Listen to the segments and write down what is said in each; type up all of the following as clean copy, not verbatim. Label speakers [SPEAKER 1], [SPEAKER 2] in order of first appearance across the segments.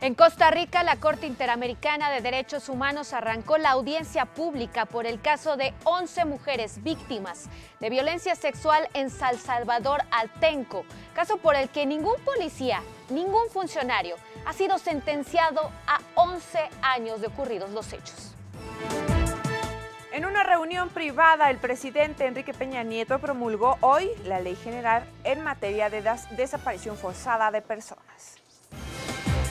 [SPEAKER 1] En Costa Rica, la Corte Interamericana de Derechos Humanos arrancó la audiencia pública por el caso de 11 mujeres víctimas de violencia sexual en San Salvador Atenco, caso por el que ningún policía, ningún funcionario ha sido sentenciado a 11 años de ocurridos los hechos.
[SPEAKER 2] En una reunión privada, el presidente Enrique Peña Nieto promulgó hoy la Ley General en materia de desaparición forzada de personas.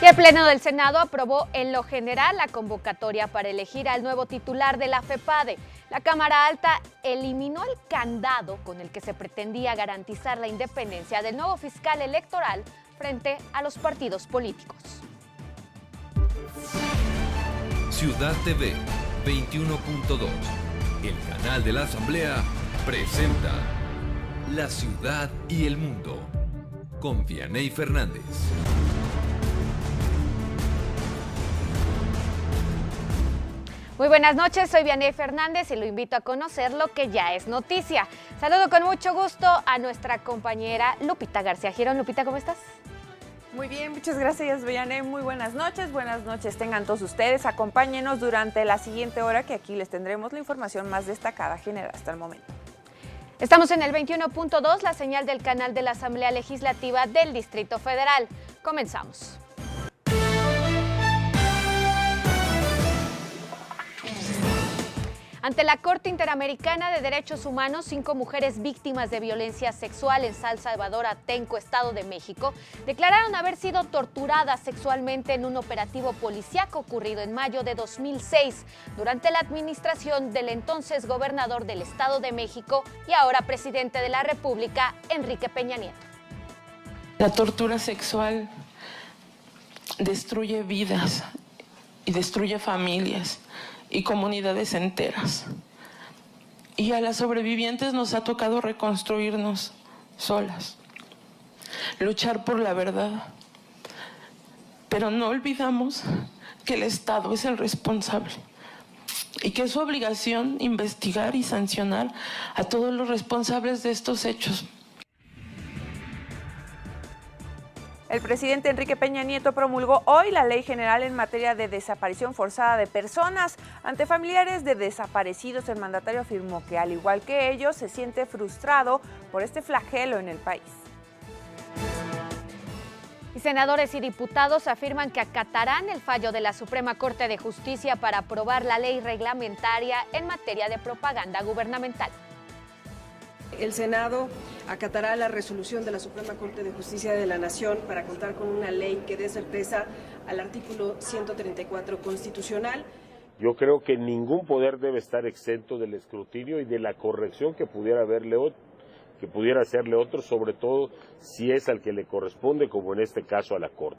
[SPEAKER 1] Y el Pleno del Senado aprobó en lo general la convocatoria para elegir al nuevo titular de la FEPADE. La Cámara Alta eliminó el candado con el que se pretendía garantizar la independencia del nuevo fiscal electoral frente a los partidos políticos.
[SPEAKER 3] Ciudad TV 21.2, el canal de la Asamblea, presenta La Ciudad y el Mundo, con Vianey Fernández.
[SPEAKER 1] Muy buenas noches, soy Vianey Fernández y lo invito a conocer lo que ya es noticia. Saludo con mucho gusto a nuestra compañera Lupita García Girón. Lupita, ¿cómo estás?
[SPEAKER 2] Muy bien, muchas gracias, Vianey. Muy buenas noches tengan todos ustedes. Acompáñenos durante la siguiente hora que aquí les tendremos la información más destacada generada hasta el momento.
[SPEAKER 1] Estamos en el 21.2, la señal del canal de la Asamblea Legislativa del Distrito Federal. Comenzamos. Ante la Corte Interamericana de Derechos Humanos, 5 mujeres víctimas de violencia sexual en San Salvador Atenco, Estado de México, declararon haber sido torturadas sexualmente en un operativo policíaco ocurrido en mayo de 2006 durante la administración del entonces gobernador del Estado de México y ahora presidente de la República, Enrique Peña Nieto.
[SPEAKER 4] La tortura sexual destruye vidas y destruye familias y comunidades enteras. Y a las sobrevivientes nos ha tocado reconstruirnos solas, luchar por la verdad. Pero no olvidamos que el Estado es el responsable y que es su obligación investigar y sancionar a todos los responsables de estos hechos.
[SPEAKER 2] El presidente Enrique Peña Nieto promulgó hoy la Ley General en materia de desaparición forzada de personas. Ante familiares de desaparecidos, el mandatario afirmó que, al igual que ellos, se siente frustrado por este flagelo en el país.
[SPEAKER 1] Y senadores y diputados afirman que acatarán el fallo de la Suprema Corte de Justicia para aprobar la ley reglamentaria en materia de propaganda gubernamental.
[SPEAKER 5] El Senado acatará la resolución de la Suprema Corte de Justicia de la Nación para contar con una ley que dé certeza al artículo 134 constitucional.
[SPEAKER 6] Yo creo que ningún poder debe estar exento del escrutinio y de la corrección que pudiera hacerle otro, sobre todo si es al que le corresponde, como en este caso a la Corte.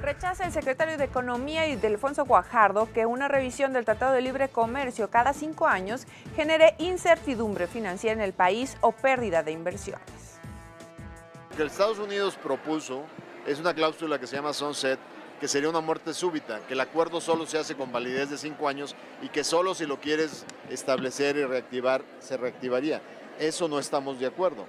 [SPEAKER 2] Rechaza el secretario de Economía, Ildefonso Guajardo, que una revisión del Tratado de Libre Comercio cada 5 años genere incertidumbre financiera en el país o pérdida de inversiones.
[SPEAKER 7] Lo que Estados Unidos propuso es una cláusula que se llama sunset, que sería una muerte súbita, que el acuerdo solo se hace con validez de 5 años y que solo si lo quieres establecer y reactivar, se reactivaría. Eso no estamos de acuerdo.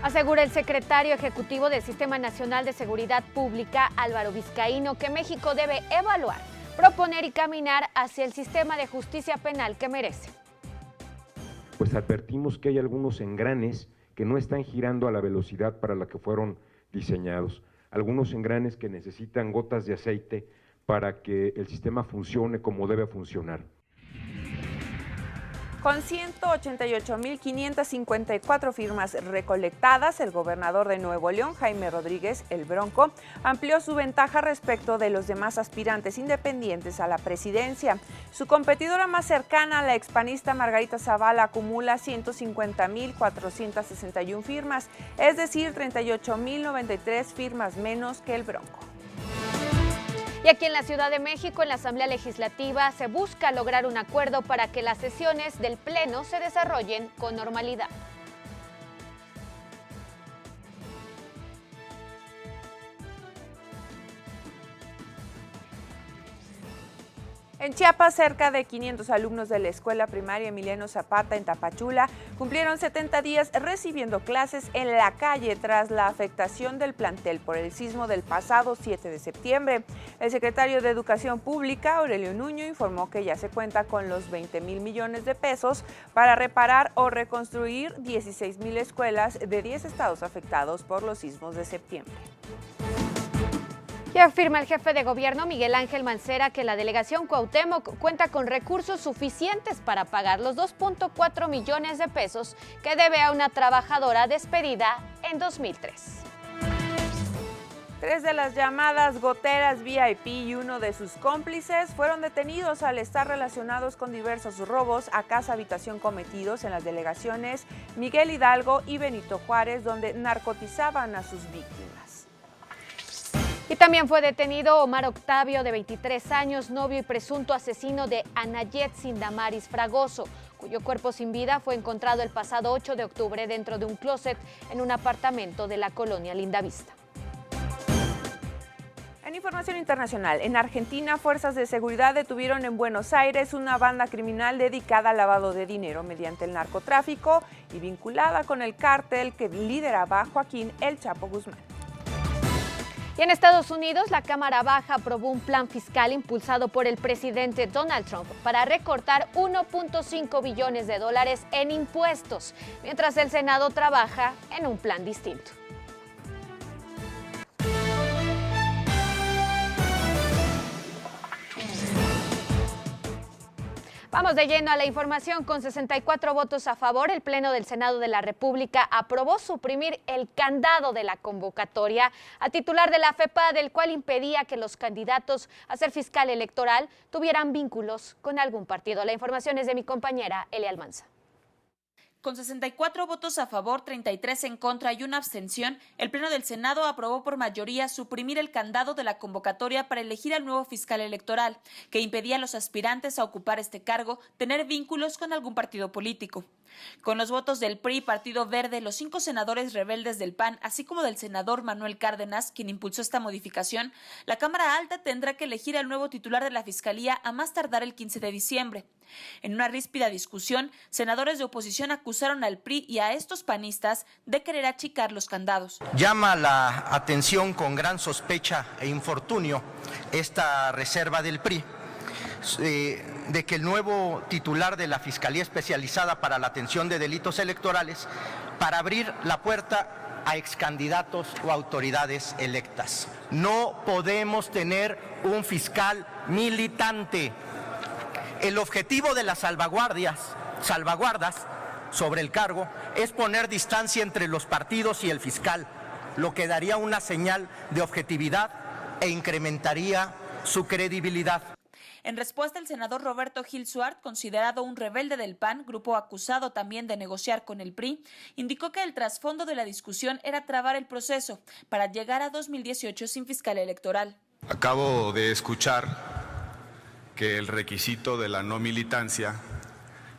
[SPEAKER 1] Asegura el secretario ejecutivo del Sistema Nacional de Seguridad Pública, Álvaro Vizcaíno, que México debe evaluar, proponer y caminar hacia el sistema de justicia penal que merece.
[SPEAKER 8] Pues advertimos que hay algunos engranes que no están girando a la velocidad para la que fueron diseñados, algunos engranes que necesitan gotas de aceite para que el sistema funcione como debe funcionar.
[SPEAKER 2] Con 188.554 firmas recolectadas, el gobernador de Nuevo León, Jaime Rodríguez, el Bronco, amplió su ventaja respecto de los demás aspirantes independientes a la presidencia. Su competidora más cercana, la expanista Margarita Zavala, acumula 150.461 firmas, es decir, 38.093 firmas menos que el Bronco.
[SPEAKER 1] Y aquí en la Ciudad de México, en la Asamblea Legislativa, se busca lograr un acuerdo para que las sesiones del Pleno se desarrollen con normalidad.
[SPEAKER 2] En Chiapas, cerca de 500 alumnos de la escuela primaria Emiliano Zapata en Tapachula cumplieron 70 días recibiendo clases en la calle tras la afectación del plantel por el sismo del pasado 7 de septiembre. El secretario de Educación Pública, Aurelio Nuño, informó que ya se cuenta con los 20,000 millones de pesos para reparar o reconstruir 16,000 escuelas de 10 estados afectados por los sismos de septiembre.
[SPEAKER 1] Y afirma el jefe de gobierno, Miguel Ángel Mancera, que la delegación Cuauhtémoc cuenta con recursos suficientes para pagar los 2.4 millones de pesos que debe a una trabajadora despedida en 2003.
[SPEAKER 2] 3 de las llamadas goteras VIP y uno de sus cómplices fueron detenidos al estar relacionados con diversos robos a casa-habitación cometidos en las delegaciones Miguel Hidalgo y Benito Juárez, donde narcotizaban a sus víctimas.
[SPEAKER 1] Y también fue detenido Omar Octavio, de 23 años, novio y presunto asesino de Anayet Sindamaris Fragoso, cuyo cuerpo sin vida fue encontrado el pasado 8 de octubre dentro de un closet en un apartamento de la colonia Lindavista.
[SPEAKER 2] En información internacional, en Argentina, fuerzas de seguridad detuvieron en Buenos Aires una banda criminal dedicada al lavado de dinero mediante el narcotráfico y vinculada con el cártel que lideraba Joaquín El Chapo Guzmán.
[SPEAKER 1] Y en Estados Unidos, la Cámara Baja aprobó un plan fiscal impulsado por el presidente Donald Trump para recortar 1.5 billones de dólares en impuestos, mientras el Senado trabaja en un plan distinto. Vamos de lleno a la información. Con 64 votos a favor, el Pleno del Senado de la República aprobó suprimir el candado de la convocatoria a titular de la FEPADE, el cual impedía que los candidatos a ser fiscal electoral tuvieran vínculos con algún partido. La información es de mi compañera Elia Almanza.
[SPEAKER 9] Con 64 votos a favor, 33 en contra y una abstención, el Pleno del Senado aprobó por mayoría suprimir el candado de la convocatoria para elegir al nuevo fiscal electoral, que impedía a los aspirantes a ocupar este cargo tener vínculos con algún partido político. Con los votos del PRI, Partido Verde, los 5 senadores rebeldes del PAN, así como del senador Manuel Cárdenas, quien impulsó esta modificación, la Cámara Alta tendrá que elegir al nuevo titular de la Fiscalía a más tardar el 15 de diciembre. En una ríspida discusión, senadores de oposición acusaron al PRI y a estos panistas de querer achicar los candados.
[SPEAKER 10] Llama la atención con gran sospecha e infortunio esta reserva del PRI de que el nuevo titular de la Fiscalía Especializada para la Atención de Delitos Electorales, para abrir la puerta a excandidatos o autoridades electas. No podemos tener un fiscal militante. El objetivo de las salvaguardas sobre el cargo es poner distancia entre los partidos y el fiscal, lo que daría una señal de objetividad e incrementaría su credibilidad.
[SPEAKER 9] En respuesta, el senador Roberto Gil Suart, considerado un rebelde del PAN, grupo acusado también de negociar con el PRI, indicó que el trasfondo de la discusión era trabar el proceso para llegar a 2018 sin fiscal electoral.
[SPEAKER 11] Acabo de escuchar que el requisito de la no militancia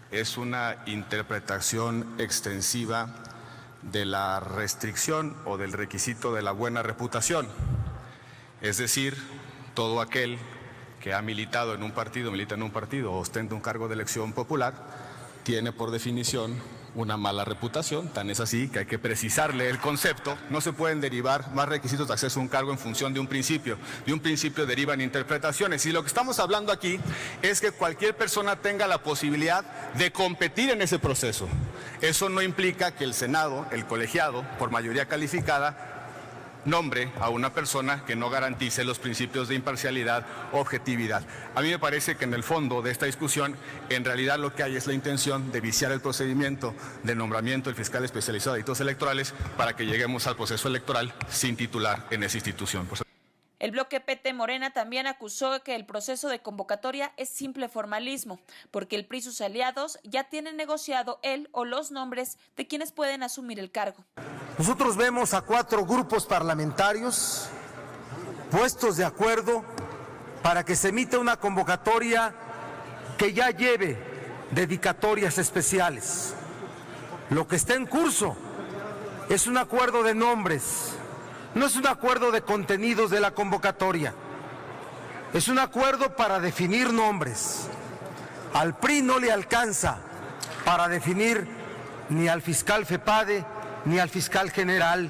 [SPEAKER 11] es una interpretación extensiva de la restricción o del requisito de la buena reputación. Es decir, todo aquel que ha militado en un partido, milita en un partido o ostenta un cargo de elección popular, tiene por definición una mala reputación. Tan es así que hay que precisarle el concepto. No se pueden derivar más requisitos de acceso a un cargo en función de un principio. De un principio derivan interpretaciones. Y lo que estamos hablando aquí es que cualquier persona tenga la posibilidad de competir en ese proceso. Eso no implica que el Senado, el colegiado, por mayoría calificada, nombre a una persona que no garantice los principios de imparcialidad o objetividad. A mí me parece que en el fondo de esta discusión, en realidad lo que hay es la intención de viciar el procedimiento de nombramiento del fiscal especializado de delitos electorales para que lleguemos al proceso electoral sin titular en esa institución.
[SPEAKER 9] El bloque PT Morena también acusó que el proceso de convocatoria es simple formalismo, porque el PRI y sus aliados ya tienen negociado el o los nombres de quienes pueden asumir el cargo.
[SPEAKER 12] Nosotros vemos a 4 grupos parlamentarios puestos de acuerdo para que se emita una convocatoria que ya lleve dedicatorias especiales. Lo que está en curso es un acuerdo de nombres, no es un acuerdo de contenidos de la convocatoria, es un acuerdo para definir nombres. Al PRI no le alcanza para definir ni al fiscal FEPADE ni al fiscal general,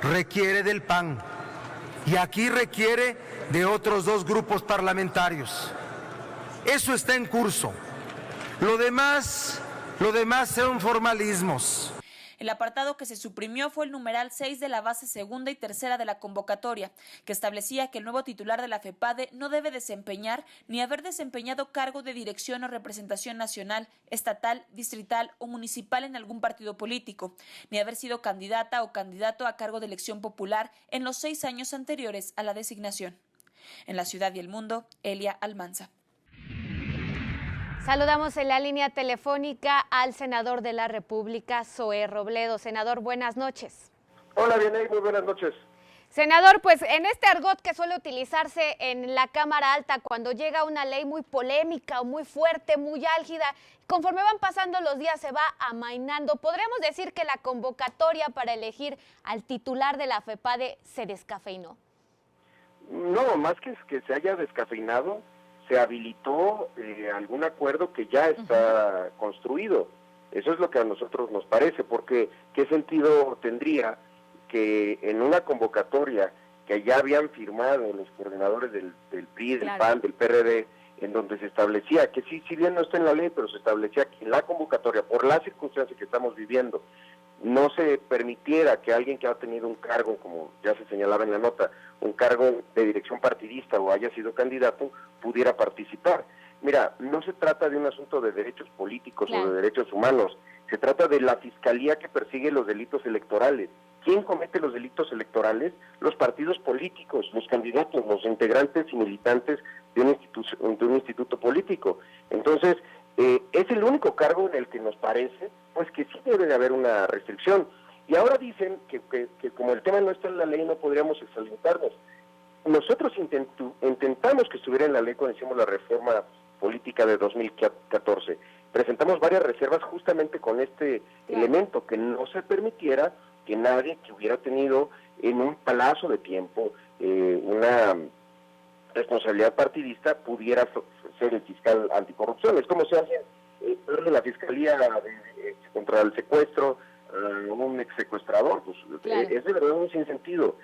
[SPEAKER 12] requiere del PAN y aquí requiere de otros 2 grupos parlamentarios. Eso está en curso. Lo demás son formalismos.
[SPEAKER 9] El apartado que se suprimió fue el numeral 6 de la base segunda y tercera de la convocatoria, que establecía que el nuevo titular de la FEPADE no debe desempeñar ni haber desempeñado cargo de dirección o representación nacional, estatal, distrital o municipal en algún partido político, ni haber sido candidata o candidato a cargo de elección popular en los 6 años anteriores a la designación. En La Ciudad y el Mundo, Elia Almanza.
[SPEAKER 1] Saludamos en la línea telefónica al senador de la República, Zoé Robledo. Senador, buenas noches.
[SPEAKER 13] Hola, Vieney, muy buenas noches.
[SPEAKER 1] Senador, pues en este argot que suele utilizarse en la Cámara Alta cuando llega una ley muy polémica o muy fuerte, muy álgida, conforme van pasando los días se va amainando. ¿Podríamos decir que la convocatoria para elegir al titular de la FEPADE se descafeinó?
[SPEAKER 13] No, más que se haya descafeinado, se habilitó algún acuerdo que ya está construido. Eso es lo que a nosotros nos parece, porque ¿qué sentido tendría que en una convocatoria que ya habían firmado los coordinadores del PRI, del PAN, del PRD, en donde se establecía que si bien no está en la ley, pero se establecía que en la convocatoria, por las circunstancias que estamos viviendo, no se permitiera que alguien que ha tenido un cargo, como ya se señalaba en la nota, un cargo de dirección partidista o haya sido candidato, pudiera participar? Mira, no se trata de un asunto de derechos políticos o de derechos humanos, se trata de la fiscalía que persigue los delitos electorales. ¿Quién comete los delitos electorales? Los partidos políticos, los candidatos, los integrantes y militantes de un instituto político. Entonces, es el único cargo en el que nos parece pues que sí debe de haber una restricción. Y ahora dicen que como el tema no está en la ley no podríamos exalentarnos. Nosotros intentamos que estuviera en la ley cuando hicimos la reforma política de 2014. Presentamos varias reservas justamente con este elemento, que no se permitiera que nadie que hubiera tenido en un plazo de tiempo una responsabilidad partidista pudiera ser el fiscal anticorrupción. Es como se hace la fiscalía contra el secuestro, un ex secuestrador, pues es de verdad un sinsentido.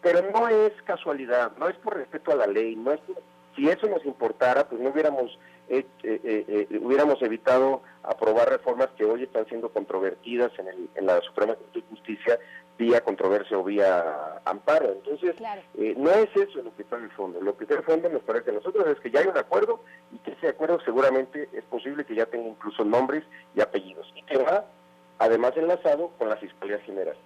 [SPEAKER 13] Pero no es casualidad, no es por respeto a la ley, no es por, si eso nos importara, pues no hubiéramos evitado aprobar reformas que hoy están siendo controvertidas en la Suprema Corte de Justicia vía controversia o vía amparo. Entonces, no es eso lo que está en el fondo. Lo que está en el fondo nos parece a nosotros es que ya hay un acuerdo y que ese acuerdo seguramente es posible que ya tenga incluso nombres y apellidos y que va además enlazado con la Fiscalía General.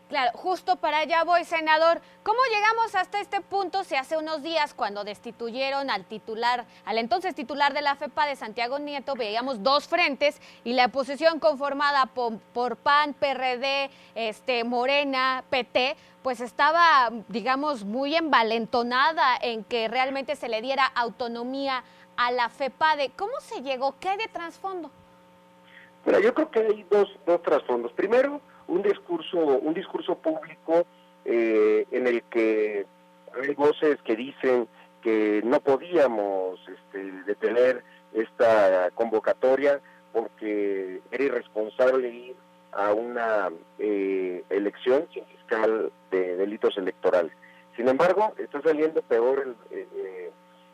[SPEAKER 1] Claro, justo para allá voy, senador. ¿Cómo llegamos hasta este punto si hace unos días, cuando destituyeron al entonces titular de la FEPADE, Santiago Nieto, veíamos 2 frentes y la oposición conformada por PAN, PRD, Morena, PT, pues estaba, digamos, muy envalentonada en que realmente se le diera autonomía a la FEPADE? ¿Cómo se llegó? ¿Qué hay de trasfondo?
[SPEAKER 13] Mira, yo creo que hay dos trasfondos. Primero, un discurso público en el que hay voces que dicen que no podíamos detener esta convocatoria porque era irresponsable ir a una elección sin fiscal de delitos electorales. Sin embargo, está saliendo peor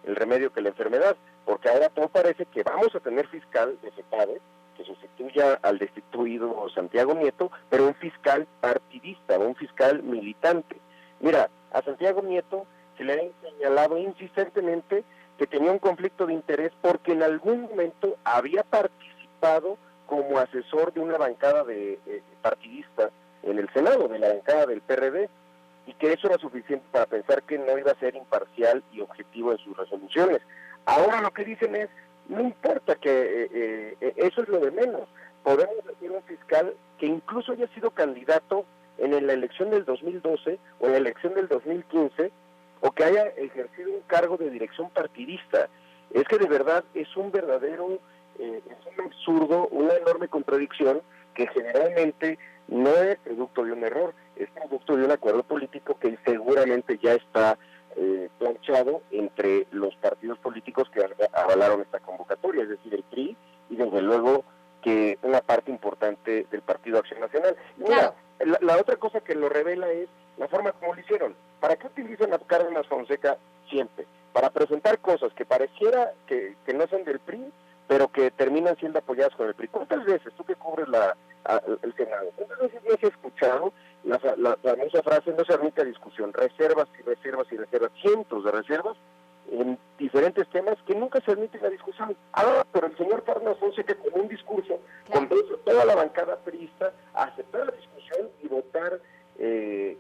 [SPEAKER 13] el remedio que la enfermedad, porque ahora todo parece que vamos a tener fiscal de FEPADE que sustituya al destituido Santiago Nieto, pero un fiscal partidista, un fiscal militante. Mira, a Santiago Nieto se le ha señalado insistentemente que tenía un conflicto de interés porque en algún momento había participado como asesor de una bancada partidista en el Senado, de la bancada del PRD, y que eso era suficiente para pensar que no iba a ser imparcial y objetivo en sus resoluciones. Ahora lo que dicen es, no importa, que eso es lo de menos. Podemos decir un fiscal que incluso haya sido candidato en la elección del 2012 o en la elección del 2015 o que haya ejercido un cargo de dirección partidista. Es que de verdad es un verdadero, es un absurdo, una enorme contradicción que generalmente no es producto de un error, es producto de un acuerdo político que seguramente ya está planchado entre los partidos políticos que avalaron esta convocatoria, es decir, el PRI y desde luego que una parte importante del Partido Acción Nacional. Y mira, la otra cosa que lo revela es la forma como lo hicieron. ¿Para qué utilizan a Cárdenas Fonseca siempre? Para presentar cosas que pareciera que no son del PRI, pero que terminan siendo apoyadas con el PRI. ¿Cuántas veces, tú que cubres el Senado, cuántas veces no has escuchado la famosa frase, no se admite a discusión, reservas y reservas y reservas, cientos de reservas en diferentes temas que nunca se admiten a discusión? Ah, pero el señor Cárdenas Fonseca con un discurso convence a toda la bancada priista a aceptar la discusión y votar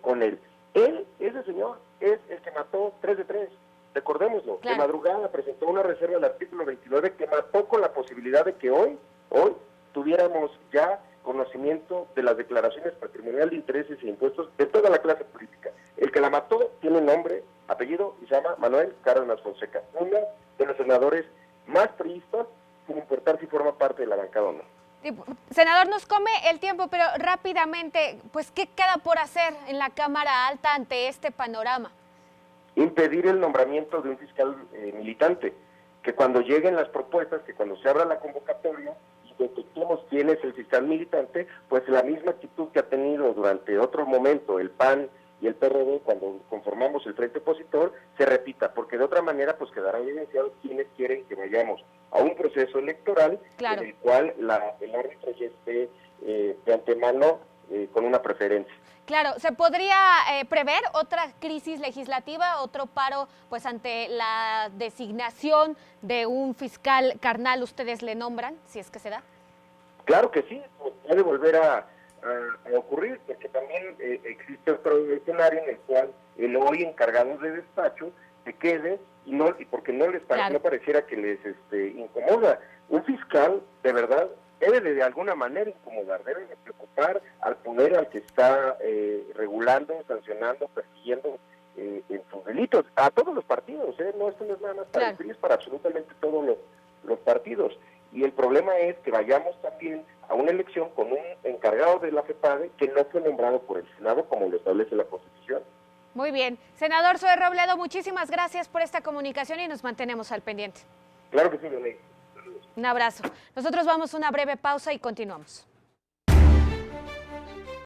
[SPEAKER 13] con él. Él, ese señor, es el que mató 3 de 3. Recordémoslo, de madrugada presentó una reserva del artículo 29 que mató con la posibilidad de que hoy tuviéramos ya conocimiento de las declaraciones patrimoniales de intereses e impuestos de toda la clase política. El que la mató tiene nombre, apellido y se llama Manuel Cárdenas Fonseca, uno de los senadores más priistas, sin importar si forma parte de la bancada o no.
[SPEAKER 1] Senador, nos come el tiempo, pero rápidamente, pues, ¿qué queda por hacer en la Cámara Alta ante este panorama?
[SPEAKER 13] Impedir el nombramiento de un fiscal militante, que cuando lleguen las propuestas, que cuando se abra la convocatoria y detectemos quién es el fiscal militante, pues la misma actitud que ha tenido durante otro momento el PAN y el PRD cuando conformamos el frente opositor, se repita, porque de otra manera pues quedará evidenciado quienes quieren que vayamos a un proceso electoral en el cual el árbitro ya esté de antemano con una preferencia.
[SPEAKER 1] Claro, ¿se podría prever otra crisis legislativa, otro paro pues ante la designación de un fiscal carnal, ustedes le nombran, si es que se da?
[SPEAKER 13] Claro que sí, puede volver a ocurrir, porque también existe otro escenario en el cual el hoy encargado de despacho se quede y porque no les no pareciera que les incomoda. Un fiscal, de verdad, debe de alguna manera incomodar, debe de preocupar al poder al que está regulando, sancionando, persiguiendo en sus delitos, a todos los partidos, no, esto no es nada más para el PRI, es para absolutamente todos los partidos. Y el problema es que vayamos también a una elección con un encargado de la FEPADE que no fue nombrado por el Senado como lo establece la Constitución.
[SPEAKER 1] Muy bien. Senador Zoe Robledo, muchísimas gracias por esta comunicación y nos mantenemos al pendiente.
[SPEAKER 13] Claro que sí, Leonel.
[SPEAKER 1] Un abrazo. Nosotros vamos a una breve pausa y continuamos.